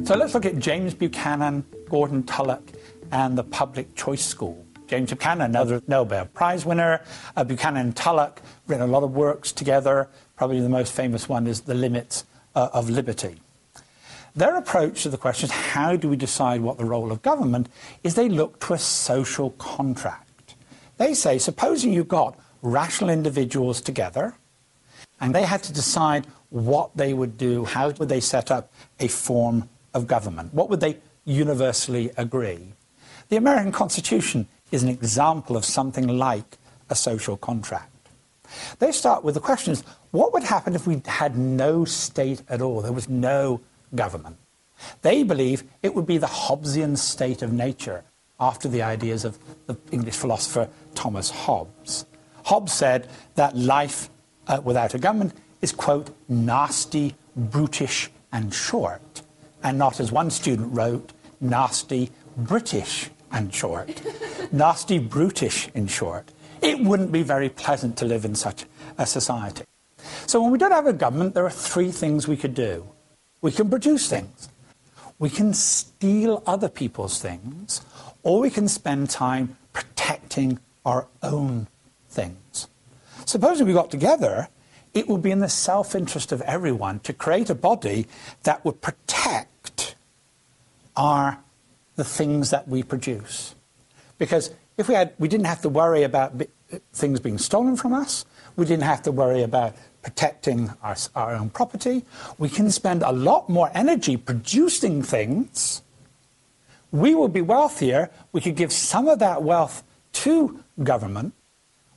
So let's look at James Buchanan, Gordon Tullock, and the public choice school. James Buchanan, another Nobel Prize winner. Buchanan and Tullock written a lot of works together. Probably the most famous one is The Limits of Liberty. Their approach to the question is how do we decide what the role of government is, they look to a social contract. They say, supposing you got rational individuals together and they had to decide what they would do, how would they set up a form of government? What would they universally agree? The American Constitution is an example of something like a social contract. They start with the question is, what would happen if we had no state at all? There was no government. They believe it would be the Hobbesian state of nature, after the ideas of the English philosopher Thomas Hobbes. Hobbes said that life without a government is, quote, nasty, brutish, and short, and not, as one student wrote, nasty, British, and short. Nasty, brutish, in short. It wouldn't be very pleasant to live in such a society. So when we don't have a government, there are three things we could do. We can produce things. We can steal other people's things, or we can spend time protecting our own things. Supposing we got together, it would be in the self-interest of everyone to create a body that would protect the things that we produce. Because if we didn't have to worry about things being stolen from us, we didn't have to worry about protecting our own property, we can spend a lot more energy producing things, we will be wealthier, we could give some of that wealth to government,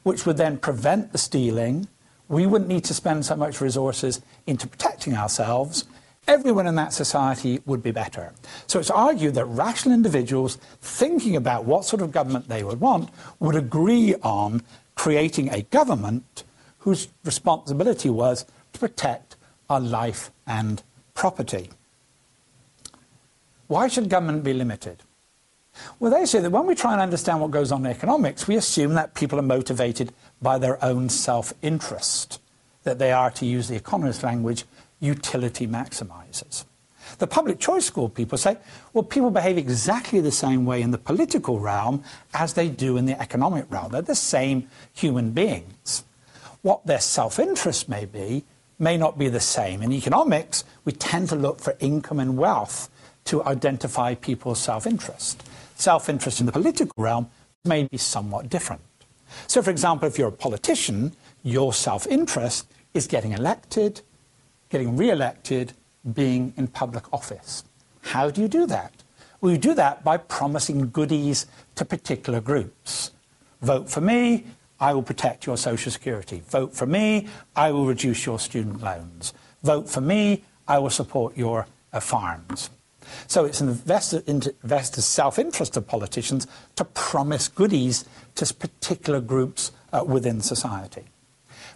which would then prevent the stealing, we wouldn't need to spend so much resources into protecting ourselves, everyone in that society would be better. So it's argued that rational individuals thinking about what sort of government they would want would agree on creating a government whose responsibility was to protect our life and property. Why should government be limited? Well, they say that when we try and understand what goes on in economics, we assume that people are motivated by their own self-interest, that they are, to use the economist language, utility maximizers. The public choice school people say, well, people behave exactly the same way in the political realm as they do in the economic realm. They're the same human beings. What their self-interest may not be the same. In economics, we tend to look for income and wealth to identify people's self-interest. Self-interest in the political realm may be somewhat different. So, for example, if you're a politician, your self-interest is getting elected, getting re-elected, being in public office. How do you do that? Well, you do that by promising goodies to particular groups. Vote for me, I will protect your Social Security. Vote for me, I will reduce your student loans. Vote for me, I will support your farms. So it's an investor's self-interest of politicians to promise goodies to particular groups within society.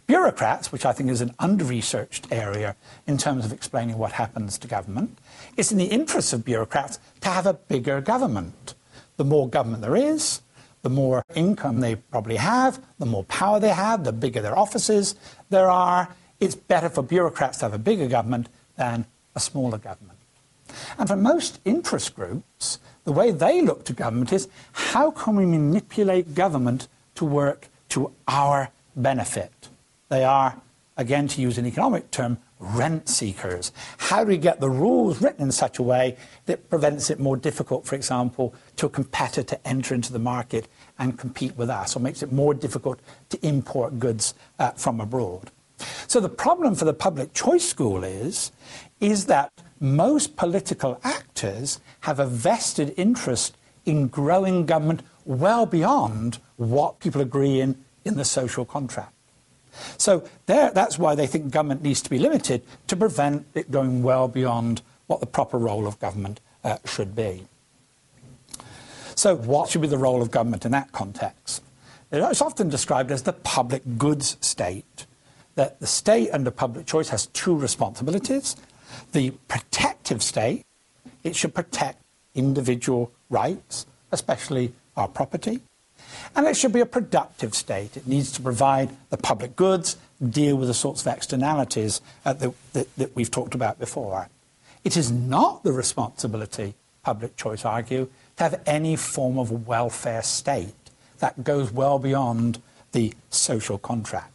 Bureaucrats, which I think is an under-researched area in terms of explaining what happens to government, it's in the interests of bureaucrats to have a bigger government. The more government there is, the more income they probably have, the more power they have, the bigger their offices there are. It's better for bureaucrats to have a bigger government than a smaller government. And for most interest groups, the way they look to government is, how can we manipulate government to work to our benefit? They are, again, to use an economic term, rent seekers. How do we get the rules written in such a way that prevents it more difficult, for example, to a competitor to enter into the market and compete with us, or makes it more difficult to import goods from abroad? So the problem for the public choice school is that most political actors have a vested interest in growing government well beyond what people agree in the social contract. So that's why they think government needs to be limited, to prevent it going well beyond what the proper role of government should be. So what should be the role of government in that context? It's often described as the public goods state, that the state under public choice has two responsibilities. The protective state, it should protect individual rights, especially our property. And it should be a productive state. It needs to provide the public goods, deal with the sorts of externalities that we've talked about before. It is not the responsibility, public choice argue, to have any form of welfare state that goes well beyond the social contract.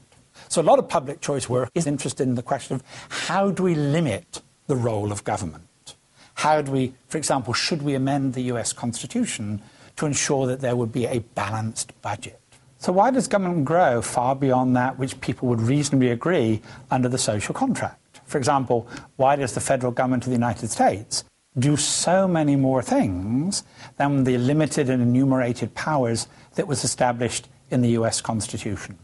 So a lot of public choice work is interested in the question of how do we limit the role of government? How do we, for example, should we amend the US Constitution to ensure that there would be a balanced budget? So why does government grow far beyond that which people would reasonably agree under the social contract? For example, why does the federal government of the United States do so many more things than the limited and enumerated powers that was established in the US Constitution?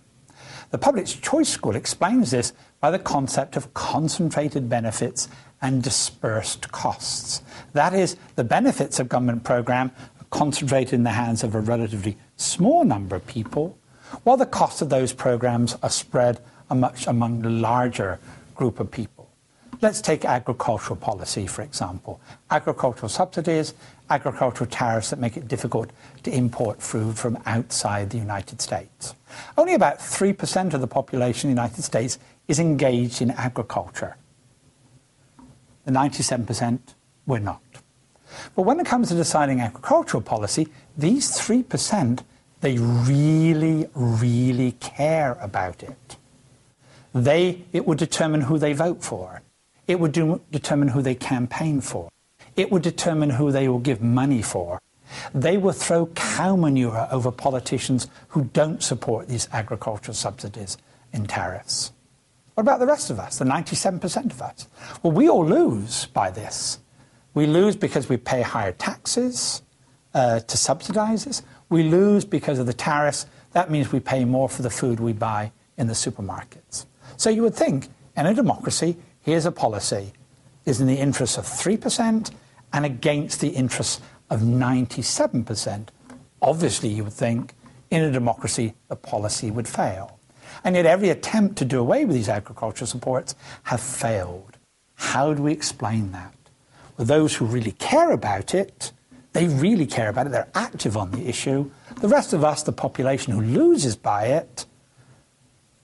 The Public Choice School explains this by the concept of concentrated benefits and dispersed costs. That is, the benefits of government program are concentrated in the hands of a relatively small number of people, while the costs of those programs are spread among a larger group of people. Let's take agricultural policy, for example. Agricultural subsidies, agricultural tariffs that make it difficult to import food from outside the United States. Only about 3% of the population in the United States is engaged in agriculture. The 97% we're not. But when it comes to deciding agricultural policy, these 3%, they really, really care about it. It would determine who they vote for. It would determine who they campaign for. It would determine who they will give money for. They will throw cow manure over politicians who don't support these agricultural subsidies and tariffs. What about the rest of us, the 97% of us? Well, we all lose by this. We lose because we pay higher taxes to subsidize this. We lose because of the tariffs. That means we pay more for the food we buy in the supermarkets. So you would think, in a democracy, here's a policy is in the interests of 3% and against the interests of 97%. Obviously, you would think, in a democracy, the policy would fail. And yet every attempt to do away with these agricultural supports have failed. How do we explain that? Well, those who really care about it, they really care about it, they're active on the issue. The rest of us, the population who loses by it,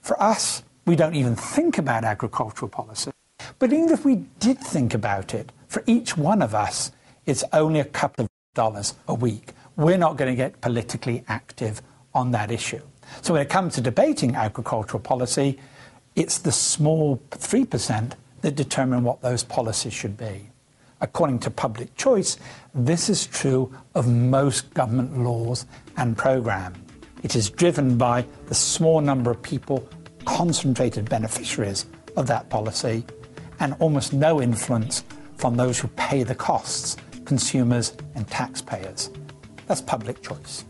for us, we don't even think about agricultural policy. But even if we did think about it, for each one of us, it's only a couple of dollars a week. We're not going to get politically active on that issue. So when it comes to debating agricultural policy, it's the small 3% that determine what those policies should be. According to public choice, this is true of most government laws and programs. It is driven by the small number of people, concentrated beneficiaries of that policy, and almost no influence from those who pay the costs, consumers and taxpayers. That's public choice.